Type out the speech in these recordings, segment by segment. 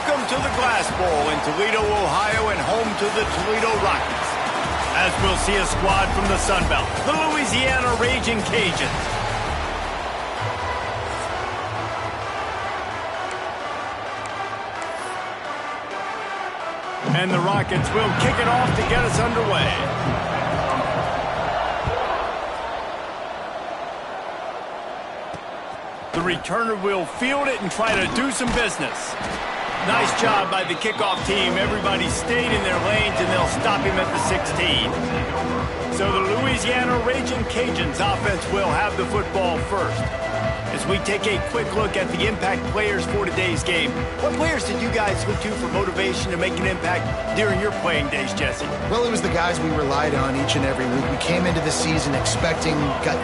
Welcome to the Glass Bowl in Toledo, Ohio, and home to the Toledo Rockets. As we'll see a squad from the Sun Belt, the Louisiana Raging Cajuns. And the Rockets will kick it off to get us underway. The returner will field it and try to do some business. Nice job by the kickoff team. Everybody stayed in their lanes, and they'll stop him at the 16. So the Louisiana Raging Cajuns offense will have the football first. As we take a quick look at the impact players for today's game, what players did you guys look to for motivation to make an impact during your playing days, Jesse? Well, it was the guys we relied on each and every week. We came into the season expecting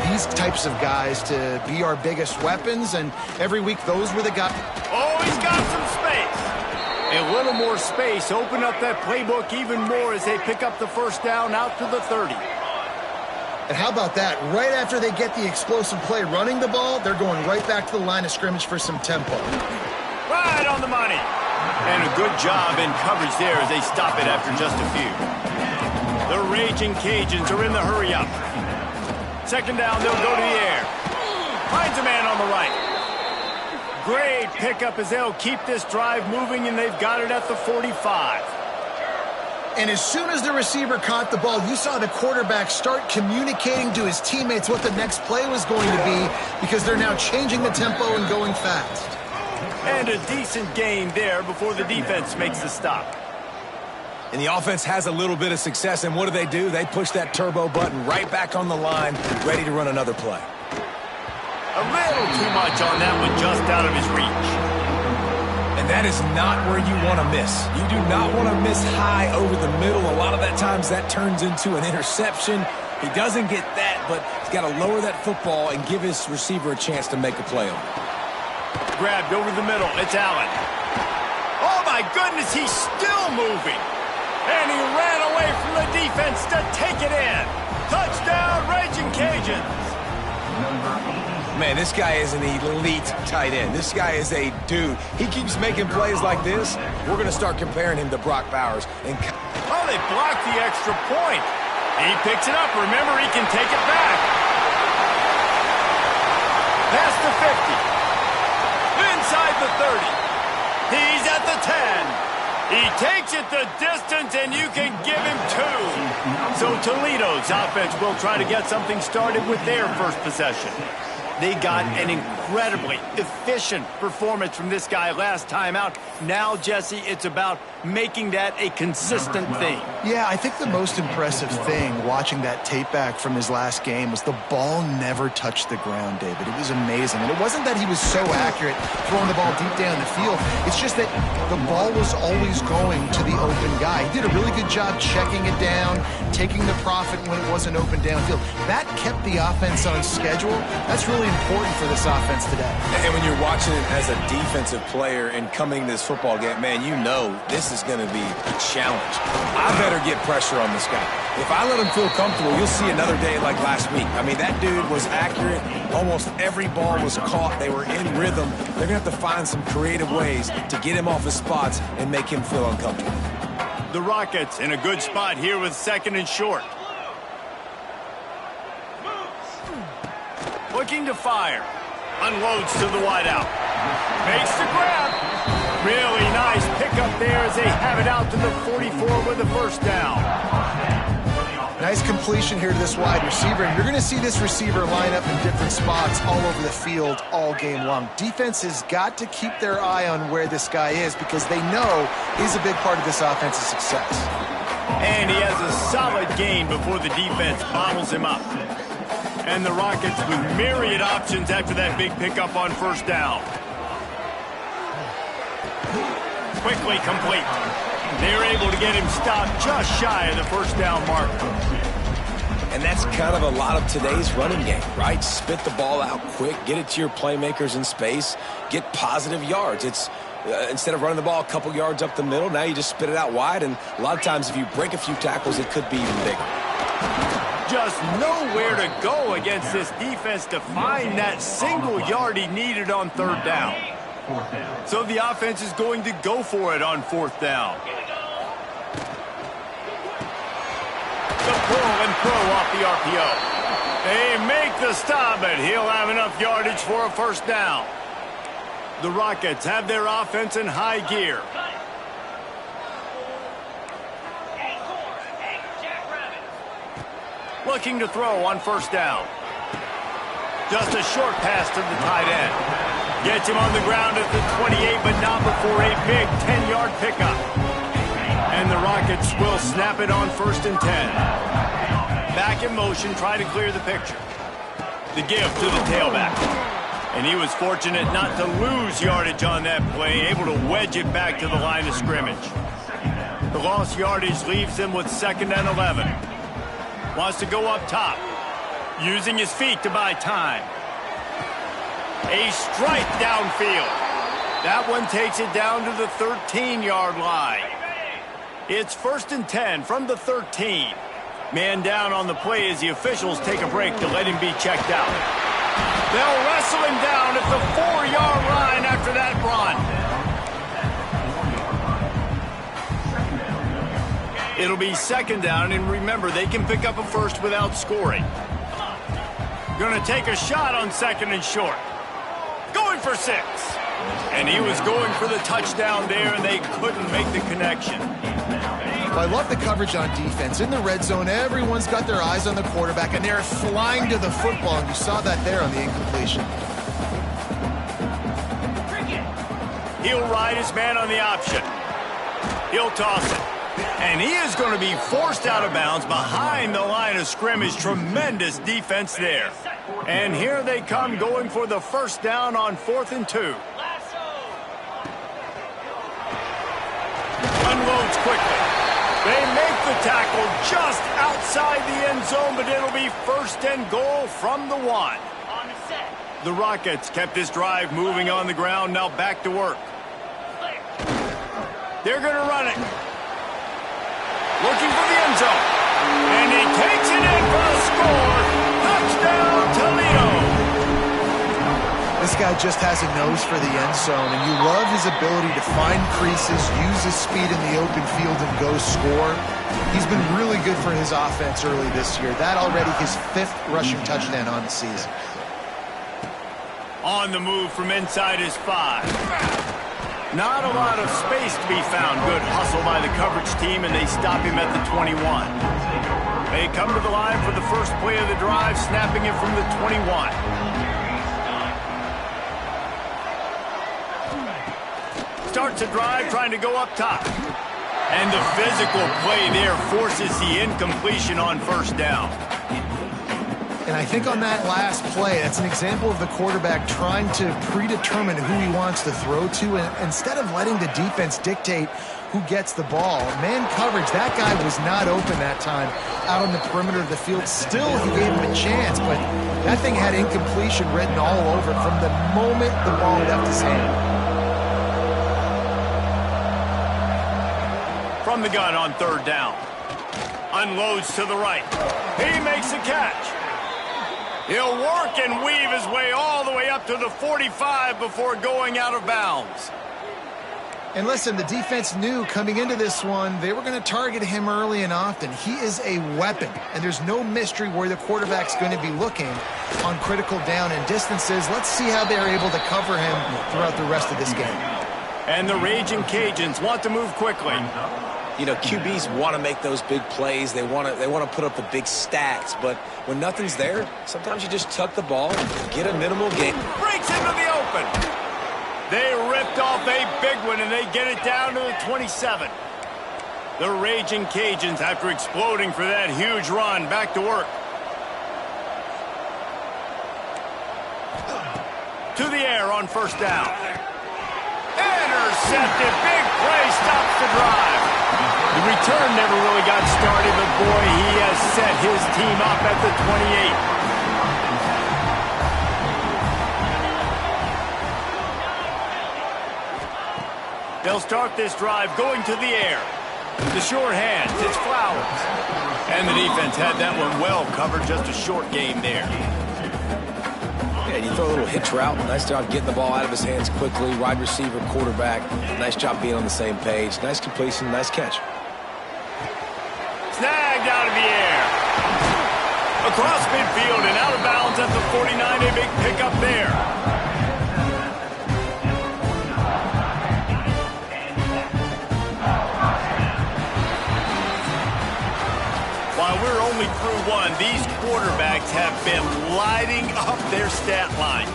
these types of guys to be our biggest weapons, and every week those were the guys. Oh, he's got some space. A little more space. Open up that playbook even more as they pick up the first down out to the 30. And how about that? Right after they get the explosive play running the ball, they're going right back to the line of scrimmage for some tempo. Right on the money. And a good job in coverage there as they stop it after just a few. The Raging Cajuns are in the hurry-up. Second down, they'll go to the air. Finds a man on the right. Great pickup as they'll keep this drive moving, and they've got it at the 45. And as soon as the receiver caught the ball, you saw the quarterback start communicating to his teammates what the next play was going to be, because they're now changing the tempo and going fast. And a decent gain there before the defense makes the stop. And the offense has a little bit of success, and what do? They push that turbo button right back on the line, ready to run another play. A little too much on that one, just out of his reach. And that is not where you want to miss. You do not want to miss high over the middle. A lot of that times that turns into an interception. He doesn't get that, but he's got to lower that football and give his receiver a chance to make a play on it. Grabbed over the middle. It's Allen. Oh, my goodness, he's still moving. And he ran away from the defense to take it in. Touchdown, Raging Cajuns. Man, this guy is an elite tight end. This guy is a dude. He keeps making plays like this. We're going to start comparing him to Brock Bowers. Oh, they blocked the extra point. He picks it up. Remember, he can take it back. Past the 50. Inside the 30. He's at the 10. He takes it the distance, and you can give him 2. So Toledo's offense will try to get something started with their first possession. They got an incredibly efficient performance from this guy last time out. Now, Jesse, it's about making that a consistent thing. Yeah, I think the most impressive thing watching that tape back from his last game was the ball never touched the ground, David. It was amazing. And it wasn't that he was so accurate throwing the ball deep down the field. It's just that the ball was always going to the open guy. He did a really good job checking it down, taking the profit when it wasn't open downfield. That kept the offense on schedule. That's really important for this offense today. And when you're watching it as a defensive player and coming to this football game, man, you know this is going to be a challenge. I better get pressure on this guy. If I let him feel comfortable, you'll see another day like last week. I mean, that dude was accurate. Almost every ball was caught. They were in rhythm. They're going to have to find some creative ways to get him off his spots and make him feel uncomfortable. The Rockets in a good spot here with second and short. Looking to fire. Unloads to the wideout. Makes the grab. Really nice pickup there as they have it out to the 44 with the first down. Nice completion here to this wide receiver. And you're going to see this receiver line up in different spots all over the field all game long. Defense has got to keep their eye on where this guy is, because they know he's a big part of this offense's success. And he has a solid gain before the defense bottles him up. And the Rockets with myriad options after that big pickup on first down. Quickly complete. They're able to get him stopped just shy of the first down mark. And that's kind of a lot of today's running game, right? Spit the ball out quick, get it to your playmakers in space, get positive yards. It's instead of running the ball a couple yards up the middle, now you just spit it out wide, and a lot of times if you break a few tackles, it could be even bigger. Just nowhere to go against this defense to find that single yard he needed on third down. So the offense is going to go for it on 4th down. The pull and throw off the RPO. They make the stop, but he'll have enough yardage for a 1st down. The Rockets have their offense in high gear. Looking to throw on 1st down. Just a short pass to the tight end. Gets him on the ground at the 28, but not before a big 10-yard pickup. And the Rockets will snap it on 1st and 10. Back in motion, try to clear the picture. The give to the tailback. And he was fortunate not to lose yardage on that play, able to wedge it back to the line of scrimmage. The lost yardage leaves him with 2nd and 11. Wants to go up top, using his feet to buy time. A strike downfield. That one takes it down to the 13-yard line. It's 1st and 10 from the 13. Man down on the play as the officials take a break to let him be checked out. They'll wrestle him down at the 4-yard line after that run. It'll be 2nd down, and remember, they can pick up a 1st without scoring. Going to take a shot on 2nd and short. Going for 6. And he was going for the touchdown there, and they couldn't make the connection. Well, I love the coverage on defense. In the red zone, everyone's got their eyes on the quarterback, and they're flying to the football, and you saw that there on the incompletion. He'll ride his man on the option. He'll toss it. And he is going to be forced out of bounds behind the line of scrimmage. Tremendous defense there. And here they come going for the 1st down on 4th and 2. Unloads quickly. They make the tackle just outside the end zone, but it'll be 1st and goal from the 1. The Rockets kept this drive moving on the ground, now back to work. They're going to run it. Looking for the end zone. And he takes it in for a score. Touchdown, Toledo. This guy just has a nose for the end zone, and you love his ability to find creases, use his speed in the open field, and go score. He's been really good for his offense early this year. That already his 5th rushing touchdown on the season. On the move from inside his 5. Not a lot of space to be found. Good hustle by the coverage team, and they stop him at the 21. They come to the line for the first play of the drive, snapping it from the 21. Starts a drive, trying to go up top. And the physical play there forces the incompletion on 1st down. And I think on that last play, that's an example of the quarterback trying to predetermine who he wants to throw to, and instead of letting the defense dictate who gets the ball. Man coverage, that guy was not open that time out on the perimeter of the field. Still, he gave him a chance, but that thing had incompletion written all over it from the moment the ball left his hand. From the gun on 3rd down. Unloads to the right. He makes a catch. He'll work and weave his way all the way up to the 45 before going out of bounds. And listen, the defense knew coming into this one, they were going to target him early and often. He is a weapon, and there's no mystery where the quarterback's going to be looking on critical down and distances. Let's see how they're able to cover him throughout the rest of this game. And the Raging Cajuns want to move quickly. You know, QBs want to make those big plays. They want to put up the big stats. But when nothing's there, sometimes you just tuck the ball and get a minimal gain. Breaks into the open. They ripped off a big one, and they get it down to the 27. The Raging Cajuns, after exploding for that huge run, back to work. To the air on 1st down. Intercepted. Big play stops the drive. The return never really got started, but boy, he has set his team up at the 28. They'll start this drive going to the air. The short hands, it's Flowers. And the defense had that one well covered, just a short game there. Yeah, man. You throw a little hitch route. Nice job getting the ball out of his hands quickly. Wide receiver, quarterback. Nice job being on the same page. Nice completion, nice catch. Snagged out of the air. Across midfield and out of bounds at the 49. A big pickup there. While we're only through one, these quarterbacks have been lighting up their stat lines.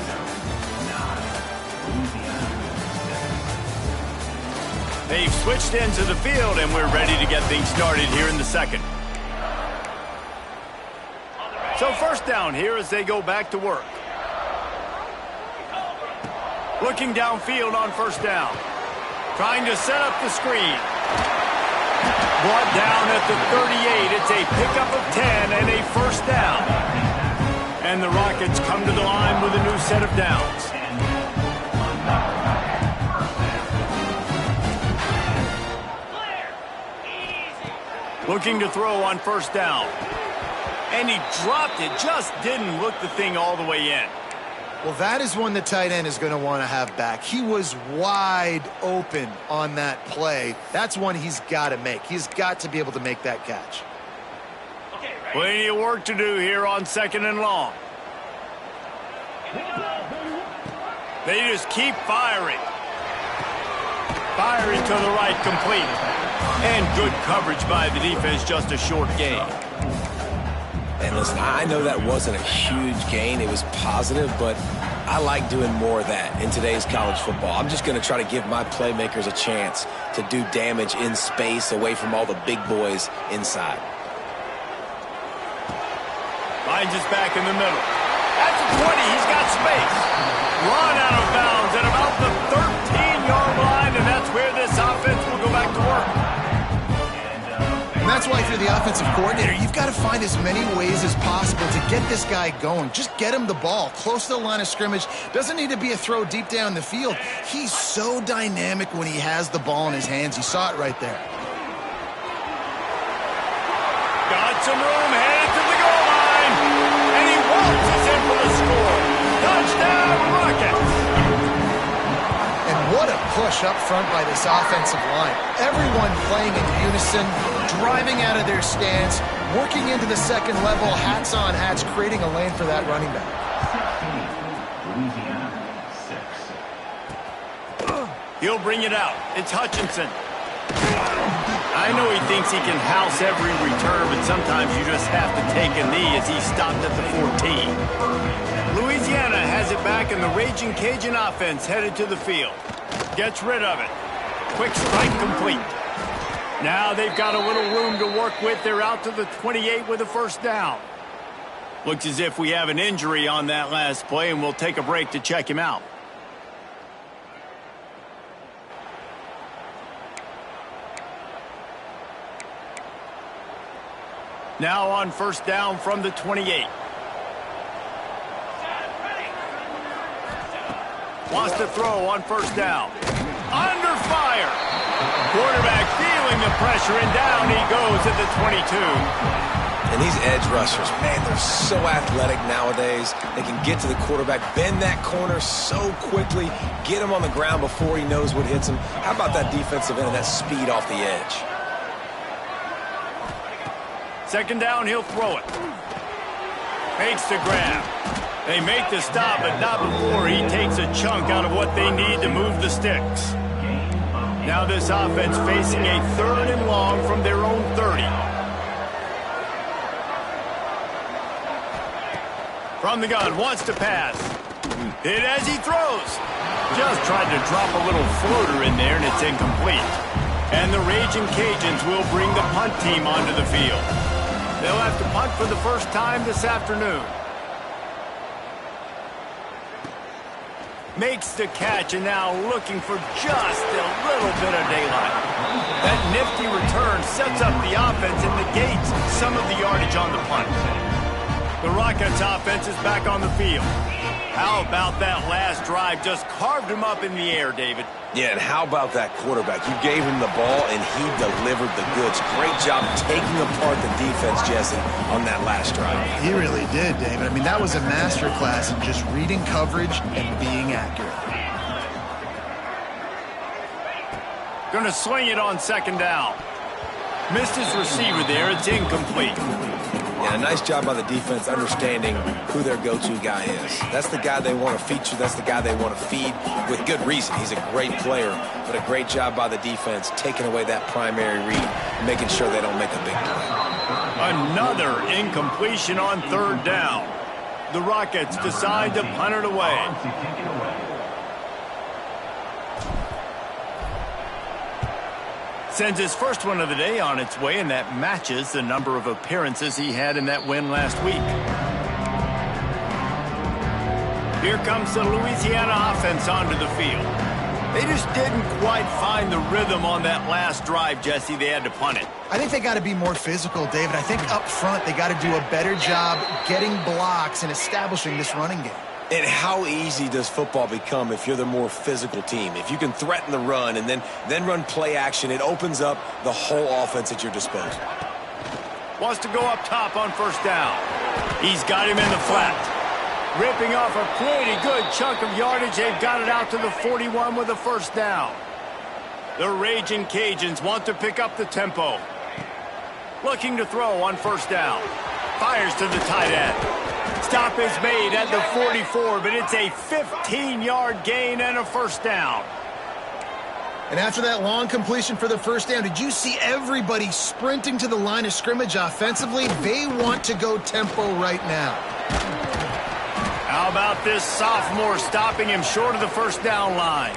They've switched into the field, and we're ready to get things started here in the second. So first down here as they go back to work. Looking downfield on first down. Trying to set up the screen. Brought down at the 38. It's a pickup of 10 and a first down. And the Rockets come to the line with a new set of downs. Looking to throw on first down. And he dropped it. Just didn't look the thing all the way in. Well, that is one the tight end is going to want to have back. He was wide open on that play. That's one he's got to make. He's got to be able to make that catch. Plenty of work to do here on second and long. They just keep firing. Firing to the right, complete. And good coverage by the defense, just a short gain. And listen, I know that wasn't a huge gain. It was positive, but I like doing more of that in today's college football. I'm just going to try to give my playmakers a chance to do damage in space away from all the big boys inside. Finds his back in the middle. At the 20, he's got space. Run out of bounds at about the 13-yard line, and that's where this offense will go back to work. And that's why if you're the offensive coordinator, you've got to find as many ways as possible to get this guy going. Just get him the ball close to the line of scrimmage. Doesn't need to be a throw deep down the field. He's so dynamic when he has the ball in his hands. You saw it right there. Got some room, headed to the goal line. And he waltzes in for the score. Touchdown, Rockets. And what a push up front by this offensive line. Everyone playing in unison, driving out of their stance, working into the second level, hats on hats, creating a lane for that running back. He'll bring it out. It's Hutchinson. I know he thinks he can house every return, but sometimes you just have to take a knee as he stopped at the 14. Louisiana has it back, and the Raging Cajun offense headed to the field. Gets rid of it. Quick strike complete. Now they've got a little room to work with. They're out to the 28 with a first down. Looks as if we have an injury on that last play, and we'll take a break to check him out. Now on first down from the 28. Wants to throw on first down. Under fire. Quarterback feeling the pressure, and down he goes at the 22. And these edge rushers, man, they're so athletic nowadays. They can get to the quarterback, bend that corner so quickly, get him on the ground before he knows what hits him. How about that defensive end and that speed off the edge? Second down, he'll throw it. Fakes the grab. They make the stop, but not before he takes a chunk out of what they need to move the sticks. Now this offense facing a third and long from their own 30. From the gun, wants to pass. Hit as he throws. Just tried to drop a little floater in there, and it's incomplete. And the Raging Cajuns will bring the punt team onto the field. They'll have to punt for the first time this afternoon. Makes the catch, and now looking for just a little bit of daylight. That nifty return sets up the offense and negates some of the yardage on the punt. The Rockets offense is back on the field. How about that last drive? Just carved him up in the air, David. Yeah, and how about that quarterback? You gave him the ball, and he delivered the goods. Great job taking apart the defense, Jesse, on that last drive. He really did, David. I mean, that was a masterclass in just reading coverage and being accurate. Going to swing it on second down. Missed his receiver there. It's incomplete. Yeah, a nice job by the defense understanding who their go-to guy is. That's the guy they want to feature. That's the guy they want to feed with good reason. He's a great player, but a great job by the defense taking away that primary read, making sure they don't make a big play. Another incompletion on third down. The Rockets decide to punt it away. Sends his first one of the day on its way, and that matches the number of appearances he had in that win last week. Here comes the Louisiana offense onto the field. They just didn't quite find the rhythm on that last drive, Jesse. They had to punt it. I think they got to be more physical, David. I think up front they got to do a better job getting blocks and establishing this running game. And how easy does football become if you're the more physical team? If you can threaten the run and then run play action, it opens up the whole offense at your disposal. Wants to go up top on first down. He's got him in the flat. Ripping off a pretty good chunk of yardage. They've got it out to the 41 with a first down. The Raging Cajuns want to pick up the tempo. Looking to throw on first down. Fires to the tight end. Stop is made at the 44, but it's a 15-yard gain and a first down. And after that long completion for the first down, did you see everybody sprinting to the line of scrimmage offensively? They want to go tempo right now. How about this sophomore stopping him short of the first down line?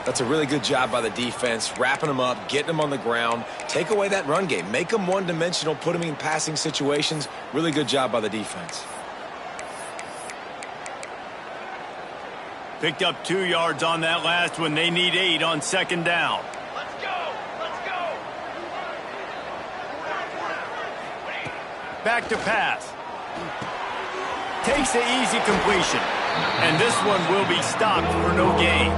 That's a really good job by the defense, wrapping them up, getting them on the ground. Take away that run game. Make them one-dimensional, put them in passing situations. Really good job by the defense. Picked up 2 yards on that last one. They need 8 on second down. Let's go! Let's go! Back to pass. Takes the easy completion. And this one will be stopped for no gain.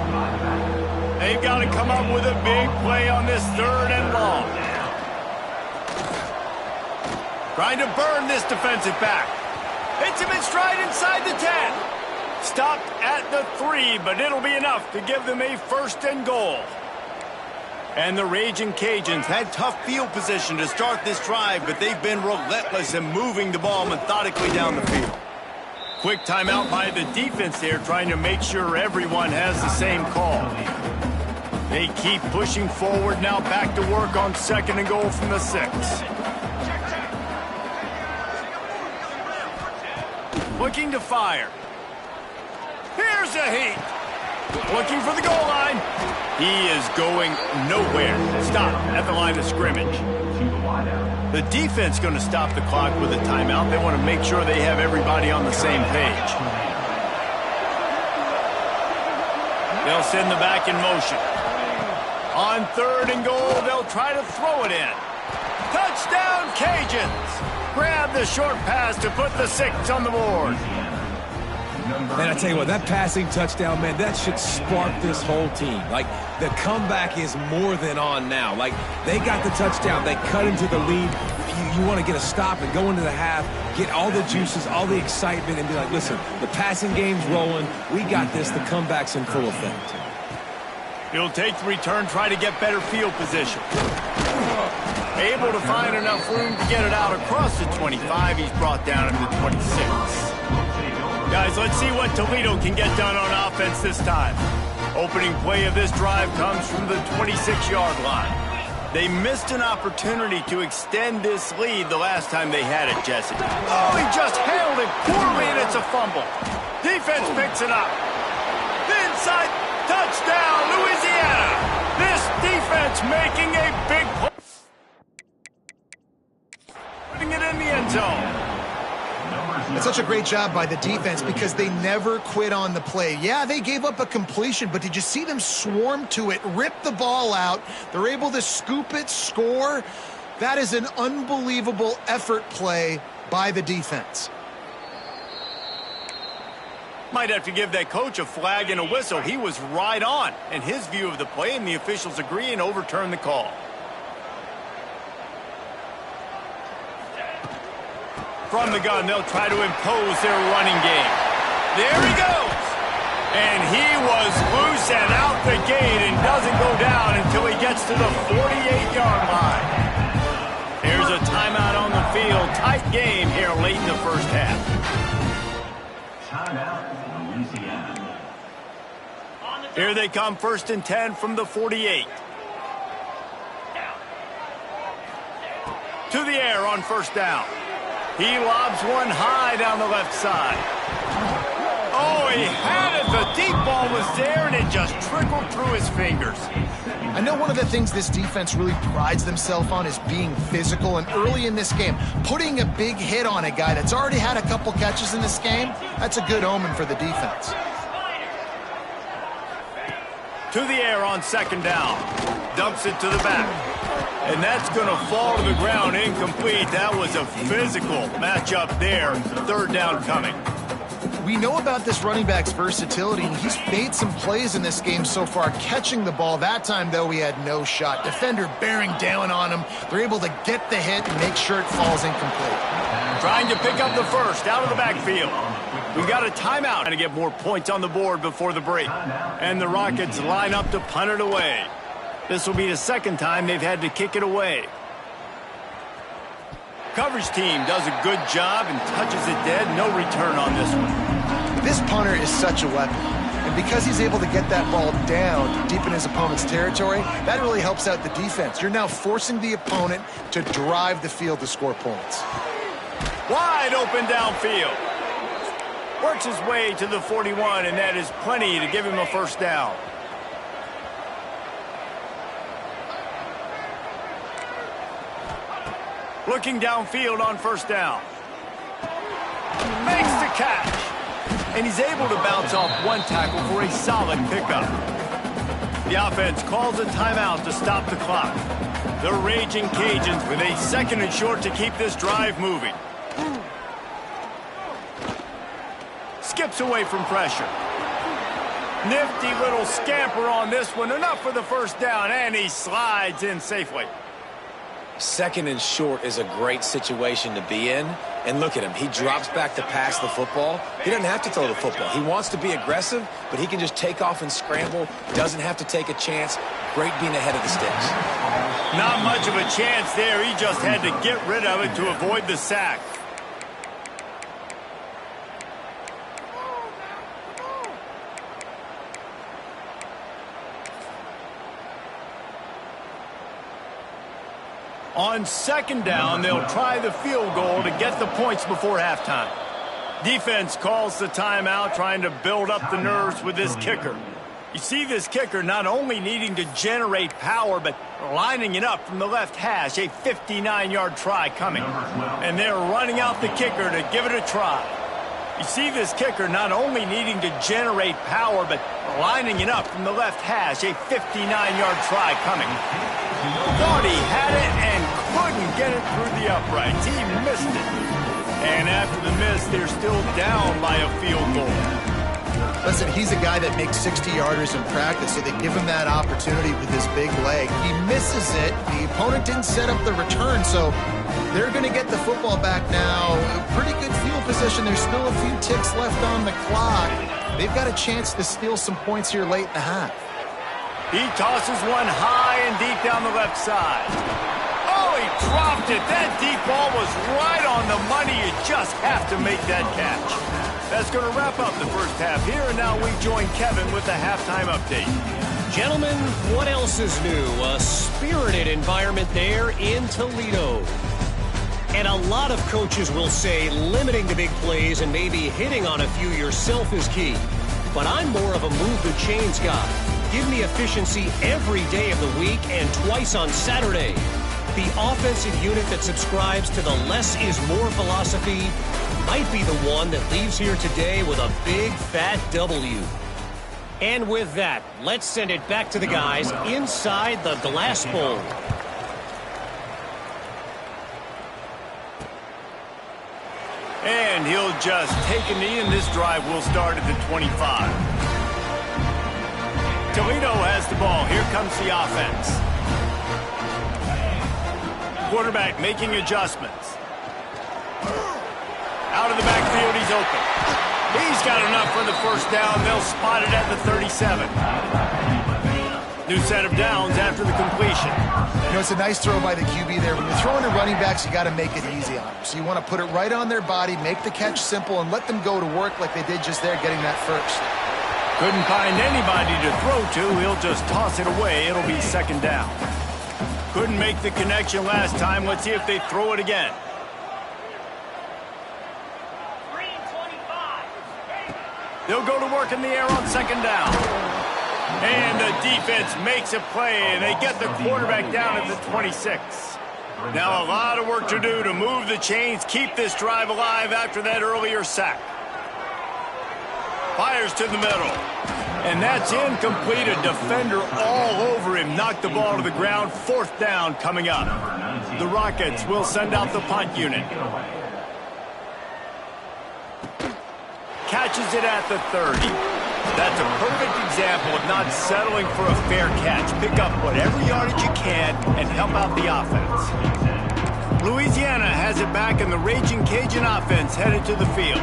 They've got to come up with a big play on this third and long. Trying to burn this defensive back. Hits him in stride inside the 10. Stopped at the 3, but it'll be enough to give them a first and goal. And the Raging Cajuns had tough field position to start this drive, but they've been relentless in moving the ball methodically down the field. Quick timeout by the defense there, trying to make sure everyone has the same call. They keep pushing forward now, back to work on second and goal from the 6. Looking to fire. Here's a heat. Looking for the goal line. He is going nowhere. Stop at the line of scrimmage. The defense going to stop the clock with a timeout. They want to make sure they have everybody on the same page. They'll send the back in motion. On third and goal, they'll try to throw it in. Touchdown, Cajuns. Grab the short pass to put the 6 on the board. Man, I tell you what, that passing touchdown, man, that should spark this whole team. Like, the comeback is more than on now. Like, they got the touchdown. They cut into the lead. You want to get a stop and go into the half, get all the juices, all the excitement, and be like, listen, the passing game's rolling. We got this. The comeback's in full effect. He'll take the return, try to get better field position. Able to find enough room to get it out across the 25. He's brought down in the 26. Guys, let's see what Toledo can get done on offense this time. Opening play of this drive comes from the 26-yard line. They missed an opportunity to extend this lead the last time they had it, Jesse. Oh, he just handled it poorly, and it's a fumble. Defense picks it up. Inside, touchdown, Louisiana. This defense making a big play. Putting it in the end zone. It's such a great job by the defense because they never quit on the play. Yeah, they gave up a completion, but did you see them swarm to it, rip the ball out? They're able to scoop it, score. That is an unbelievable effort play by the defense. Might have to give that coach a flag and a whistle. He was right on in his view of the play, and the officials agree and overturn the call. From the gun, they'll try to impose their running game. There he goes. And he was loose and out the gate and doesn't go down until he gets to the 48-yard line. Here's a timeout on the field. Tight game here late in the first half. Timeout, Louisiana. Here they come, 1st and 10 from the 48. To the air on 1st down. He lobs one high down the left side. Oh, he had it. The deep ball was there, and it just trickled through his fingers. I know one of the things this defense really prides themselves on is being physical, and early in this game, putting a big hit on a guy that's already had a couple catches in this game, that's a good omen for the defense. To the air on 2nd down. Dumps it to the back. And that's going to fall to the ground incomplete. That was a physical matchup there. 3rd down coming. We know about this running back's versatility, and he's made some plays in this game so far, catching the ball. That time, though, he had no shot. Defender bearing down on him. They're able to get the hit and make sure it falls incomplete. Trying to pick up the first out of the backfield. We've got a timeout to get more points on the board before the break. And the Rockets line up to punt it away. This will be the 2nd time they've had to kick it away. Coverage team does a good job and touches it dead. No return on this one. This punter is such a weapon. And because he's able to get that ball down deep in his opponent's territory, that really helps out the defense. You're now forcing the opponent to drive the field to score points. Wide open downfield. Works his way to the 41, and that is plenty to give him a 1st down. Looking downfield on 1st down. Makes the catch. And he's able to bounce off one tackle for a solid pickup. The offense calls a timeout to stop the clock. The Raging Cajuns with a 2nd and short to keep this drive moving. Skips away from pressure. Nifty little scamper on this one. Enough for the 1st down, and he slides in safely. 2nd and short is a great situation to be in. And look at him. He drops back to pass the football. He doesn't have to throw the football. He wants to be aggressive, but he can just take off and scramble. Doesn't have to take a chance. Great being ahead of the sticks. Not much of a chance there. He just had to get rid of it to avoid the sack. On 2nd down, they'll try the field goal to get the points before halftime. Defense calls the timeout, trying to build up the nerves with this kicker. You see this kicker not only needing to generate power, but lining it up from the left hash, a 59-yard try coming. And they're running out the kicker to give it a try. You see this kicker not only needing to generate power, but lining it up from the left hash, a 59-yard try coming. Thought he had it and couldn't get it through the uprights. He missed it. And after the miss, they're still down by a field goal. Listen, he's a guy that makes 60-yarders in practice, so they give him that opportunity with his big leg. He misses it. The opponent didn't set up the return, so they're going to get the football back now. Pretty good field position. There's still a few ticks left on the clock. They've got a chance to steal some points here late in the half. He tosses one high and deep down the left side. Oh, he dropped it. That deep ball was right on the money. You just have to make that catch. That's going to wrap up the first half here, and now we join Kevin with the halftime update. Gentlemen, what else is new? A spirited environment there in Toledo. And a lot of coaches will say limiting the big plays and maybe hitting on a few yourself is key. But I'm more of a move the chains guy. Give me efficiency every day of the week and twice on Saturday. The offensive unit that subscribes to the less is more philosophy might be the one that leaves here today with a big fat W. And with that, let's send it back to the guys inside the glass bowl. And he'll just take a knee, and this drive will start at the 25. Toledo has the ball. Here comes the offense. Quarterback making adjustments. Out of the backfield, he's open. He's got enough for the first down. They'll spot it at the 37. New set of downs after the completion. You know, it's a nice throw by the QB there. When you're throwing to running backs, you got to make it easy on them. So you want to put it right on their body, make the catch simple, and let them go to work like they did just there, getting that first. Couldn't find anybody to throw to. He'll just toss it away. It'll be second down. Couldn't make the connection last time. Let's see if they throw it again. They'll go to work in the air on second down. And the defense makes a play, and they get the quarterback down at the 26. Now a lot of work to do to move the chains, keep this drive alive after that earlier sack. Fires to the middle. And that's incomplete. A defender all over him. Knocked the ball to the ground. Fourth down coming up. The Rockets will send out the punt unit. Catches it at the 30. That's a perfect example of not settling for a fair catch. Pick up whatever yardage you can and help out the offense. Louisiana has it back, and the Raging Cajun offense headed to the field.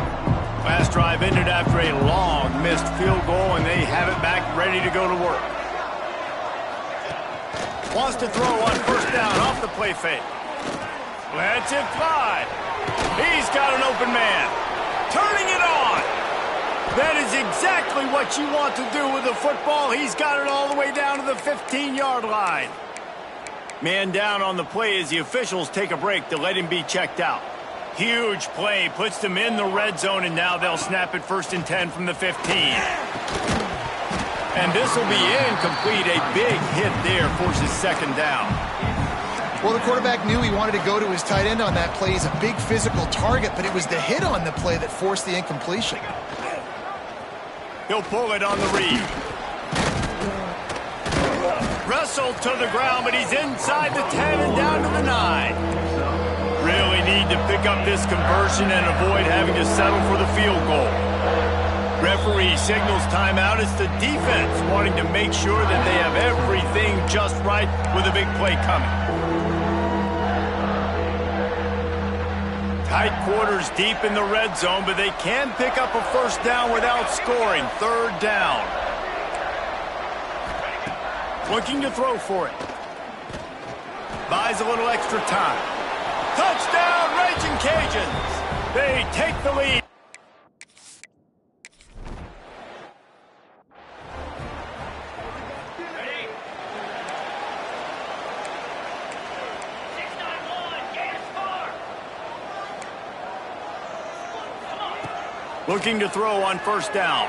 Last drive ended after a long missed field goal, and they have it back ready to go to work. Wants to throw on first down off the play fake. Lets it fly. He's got an open man. Turning it on. That is exactly what you want to do with the football. He's got it all the way down to the 15-yard line. Man down on the play as the officials take a break to let him be checked out. Huge play, puts them in the red zone, and now they'll snap it 1st and 10 from the 15. And this will be incomplete. A big hit there forces second down. Well, the quarterback knew he wanted to go to his tight end on that play. He's a big physical target, but it was the hit on the play that forced the incompletion. He'll pull it on the read. Wrestled to the ground, but he's inside the 10 and down to the 9. Really need to pick up this conversion and avoid having to settle for the field goal. Referee signals timeout. It's the defense wanting to make sure that they have everything just right with a big play coming. Tight quarters deep in the red zone, but they can pick up a first down without scoring. Third down. Looking to throw for it. Buys a little extra time. Touchdown, Raging Cajuns. They take the lead. Ready? 6-9-1, get a score. Looking to throw on first down.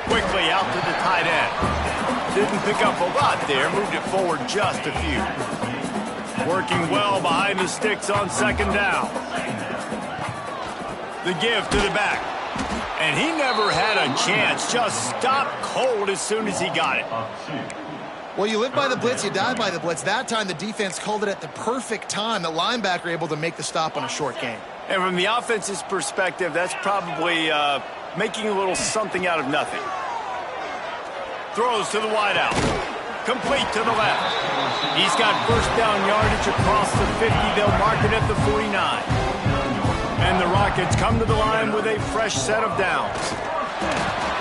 Quickly out to the tight end. Didn't pick up a lot there. Moved it forward just a few. Working well behind the sticks on second down. The give to the back. And he never had a chance. Just stopped cold as soon as he got it. Well, you live by the blitz, you die by the blitz. That time, the defense called it at the perfect time. The linebacker able to make the stop on a short gain. And from the offense's perspective, that's probably making a little something out of nothing. Throws to the wideout. Complete to the left. He's got first down yardage across the 50. They'll mark it at the 49. And the Rockets come to the line with a fresh set of downs.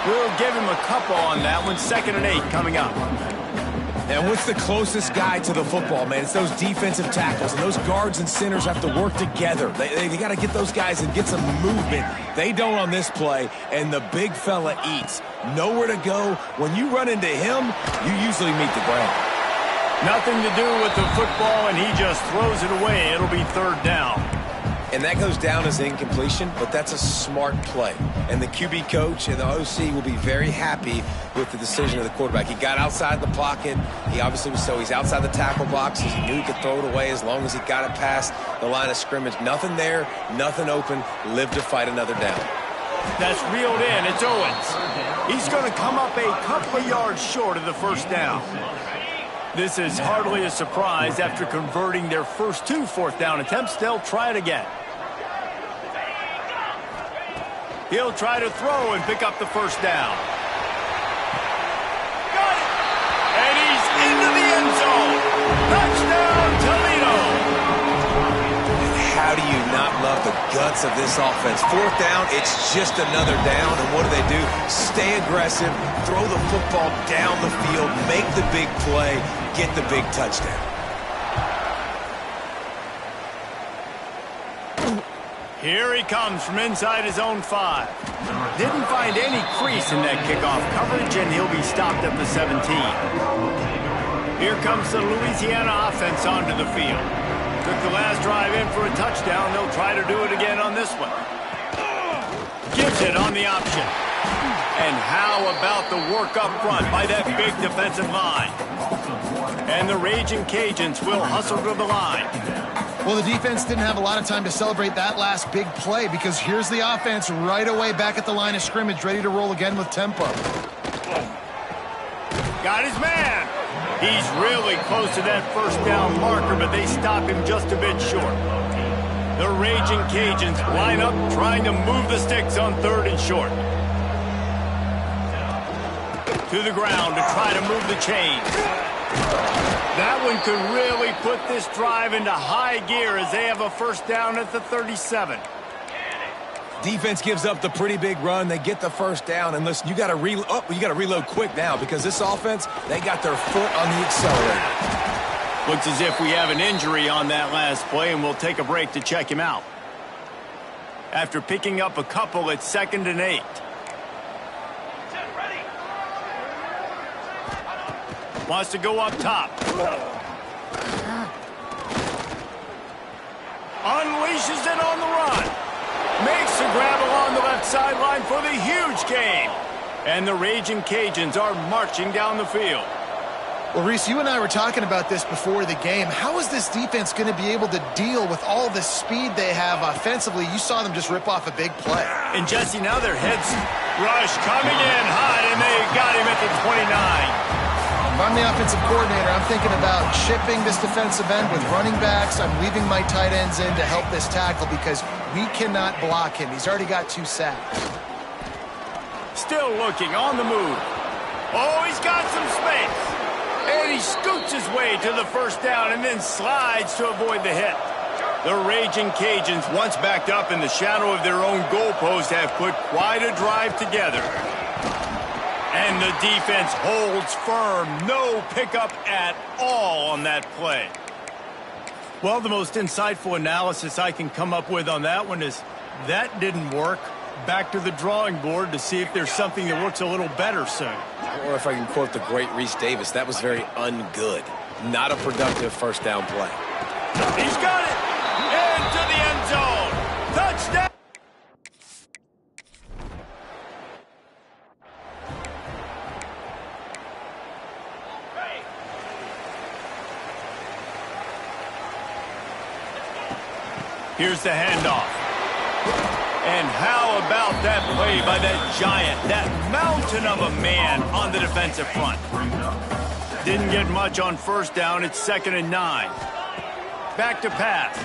We'll give him a couple on that one. 2nd and 8 coming up. And what's the closest guy to the football, man? It's those defensive tackles, and those guards and centers have to work together. They got to get those guys and get some movement. They don't on this play, and the big fella eats. Nowhere to go. When you run into him, you usually meet the ground. Nothing to do with the football, and he just throws it away. It'll be third down. And that goes down as incompletion, but that's a smart play. And the QB coach and the OC will be very happy with the decision of the quarterback. He got outside the pocket. He obviously was he's outside the tackle box. He knew he could throw it away as long as he got it past the line of scrimmage. Nothing there, nothing open. Live to fight another down. That's reeled in. It's Owens. He's going to come up a couple of yards short of the first down. This is hardly a surprise. After converting their first 2 fourth down attempts, they'll try it again. He'll try to throw and pick up the first down. Got it! And he's into the end zone. Touchdown, Toledo! How do you not love the guts of this offense? Fourth down, it's just another down, and what do? Stay aggressive, throw the football down the field, make the big play, get the big touchdown. Here he comes from inside his own 5. Didn't find any crease in that kickoff coverage, and he'll be stopped at the 17. Here comes the Louisiana offense onto the field. Took the last drive in for a touchdown. They'll try to do it again on this one. Gives it on the option. And how about the work up front by that big defensive line? And the Raging Cajuns will hustle to the line. Well, the defense didn't have a lot of time to celebrate that last big play because here's the offense right away back at the line of scrimmage, ready to roll again with tempo. Got his man. He's really close to that first down marker, but they stop him just a bit short. The Raging Cajuns line up trying to move the sticks on 3rd and short. To the ground to try to move the chain. That one could really put this drive into high gear as they have a first down at the 37. Defense gives up the pretty big run. They get the first down, and listen, you got to reload quick now because this offense, they got their foot on the accelerator. Looks as if we have an injury on that last play, and we'll take a break to check him out. After picking up a couple, it's 2nd and 8. Wants to go up top. Unleashes it on the run. Makes the grab along the left sideline for the huge gain. And the Raging Cajuns are marching down the field. Well, Reese, you and I were talking about this before the game. How is this defense going to be able to deal with all the speed they have offensively? You saw them just rip off a big play. And, Jesse, now their heads rush coming in high, and they got him at the 29. If I'm the offensive coordinator, I'm thinking about chipping this defensive end with running backs. I'm leaving my tight ends in to help this tackle because we cannot block him. He's already got 2 sacks. Still looking on the move. Oh, he's got some space. And he scoots his way to the first down and then slides to avoid the hit. The Raging Cajuns, once backed up in the shadow of their own goalpost, have put quite a drive together. And the defense holds firm. No pickup at all on that play. Well, the most insightful analysis I can come up with on that one is that didn't work. Back to the drawing board to see if there's something that works a little better soon. Or if I can quote the great Reese Davis, that was very ungood. Not a productive first down play. He's got it! Into the end zone! Touchdown! Here's the handoff. And how about that play by that giant, that mountain of a man on the defensive front? Didn't get much on first down. It's 2nd and 9. Back to pass.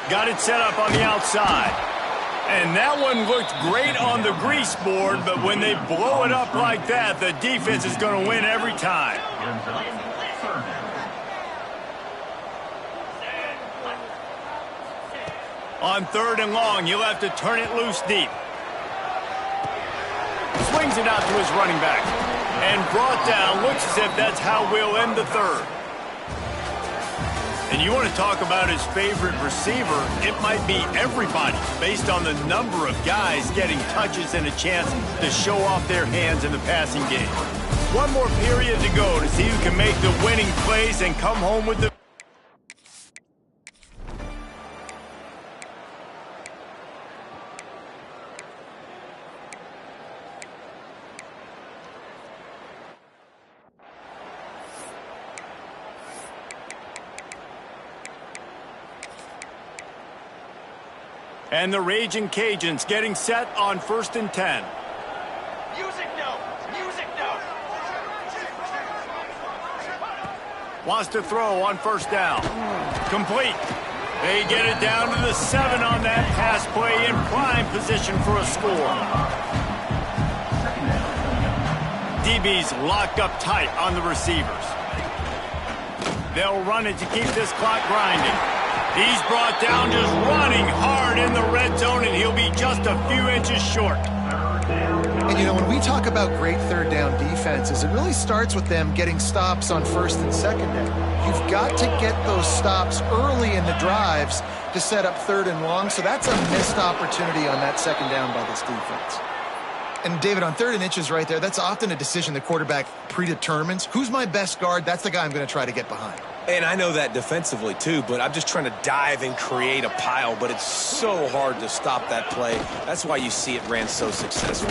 Got it set up on the outside. And that one looked great on the grease board, but when they blow it up like that, the defense is going to win every time. On 3rd and long, you'll have to turn it loose deep. Swings it out to his running back. And brought down. Looks as if that's how we'll end the 3rd. And you want to talk about his favorite receiver, it might be everybody based on the number of guys getting touches and a chance to show off their hands in the passing game. One more period to go to see who can make the winning plays and come home with the... And the Raging Cajuns getting set on 1st and 10. Music note! Music note! Wants to throw on first down. Complete. They get it down to the 7 on that pass play in prime position for a score. DB's locked up tight on the receivers. They'll run it to keep this clock grinding. He's brought down just running hard in the red zone, and he'll be just a few inches short. And, you know, when we talk about great third down defenses, it really starts with them getting stops on first and second down. You've got to get those stops early in the drives to set up third and long, so that's a missed opportunity on that second down by this defense. And, David, on 3rd and inches right there, that's often a decision the quarterback predetermines. Who's my best guard? That's the guy I'm going to try to get behind. And I know that defensively, too, but I'm just trying to dive and create a pile, but it's so hard to stop that play. That's why you see it ran so successful.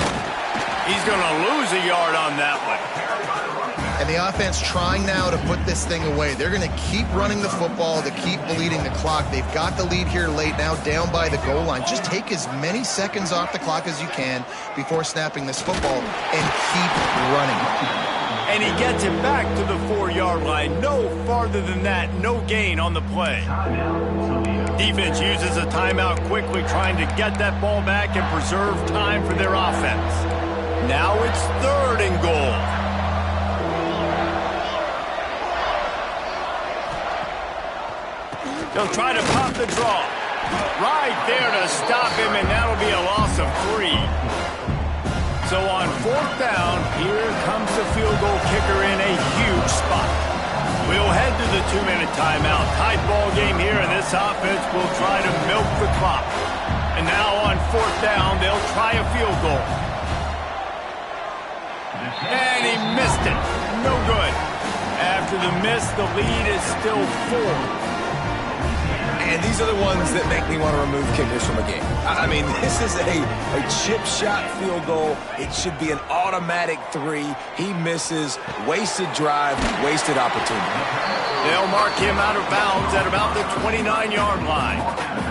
He's going to lose a yard on that one. And the offense trying now to put this thing away. They're going to keep running the football to keep bleeding the clock. They've got the lead here late, now down by the goal line. Just take as many seconds off the clock as you can before snapping this football and keep running. And he gets it back to the 4-yard line. No farther than that, no gain on the play. Defense uses a timeout quickly, trying to get that ball back and preserve time for their offense. Now it's 3rd and goal. They'll try to pop the draw. Right there to stop him, and that'll be a loss of 3. So on 4th down, here comes the field goal kicker in a huge spot. We'll head to the 2-minute timeout. Tight ball game here, and this offense will try to milk the clock. And now on 4th down, they'll try a field goal. And he missed it. No good. After the miss, the lead is still 4. And these are the ones that make me want to remove kickers from a game. I mean, this is a chip shot field goal. It should be an automatic 3. He misses. Wasted drive, wasted opportunity. They'll mark him out of bounds at about the 29-yard line.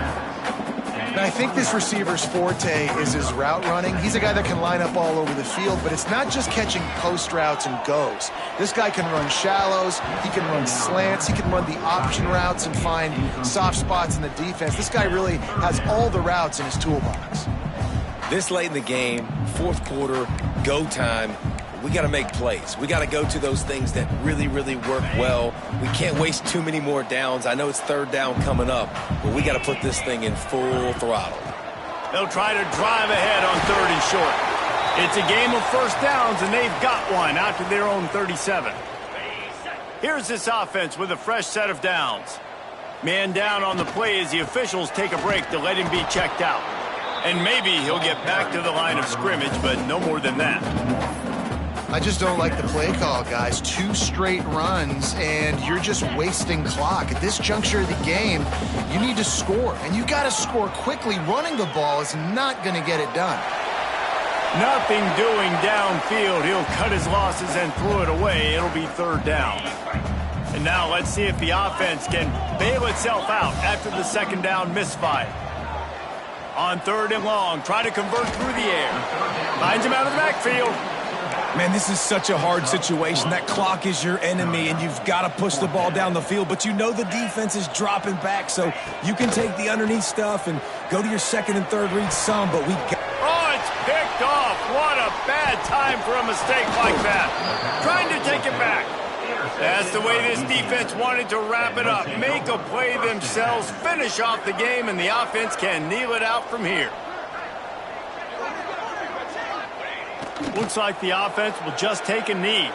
And I think this receiver's forte is his route running. He's a guy that can line up all over the field, but it's not just catching post routes and goes. This guy can run shallows, he can run slants, he can run the option routes and find soft spots in the defense. This guy really has all the routes in his toolbox. This late in the game, 4th quarter, go time, we got to make plays. We got to go to those things that really, really work well. We can't waste too many more downs. I know it's 3rd down coming up, but we got to put this thing in full throttle. They'll try to drive ahead on 3rd and short. It's a game of first downs, and they've got one out to their own 37. Here's this offense with a fresh set of downs. Man down on the play as the officials take a break to let him be checked out. And maybe he'll get back to the line of scrimmage, but no more than that. I just don't like the play call, guys. 2 straight runs, and you're just wasting clock. At this juncture of the game, you need to score, and you got to score quickly. Running the ball is not going to get it done. Nothing doing downfield. He'll cut his losses and throw it away. It'll be 3rd down. And now let's see if the offense can bail itself out after the 2nd down misfire. On 3rd and long, try to convert through the air. Finds him out of the backfield. Man, this is such a hard situation. That clock is your enemy, and you've got to push the ball down the field. But you know the defense is dropping back, so you can take the underneath stuff and go to your 2nd and 3rd read some, but we've got... Oh, it's picked off. What a bad time for a mistake like that. Trying to take it back. That's the way this defense wanted to wrap it up. Make a play themselves, finish off the game, and the offense can kneel it out from here. Looks like the offense will just take a knee.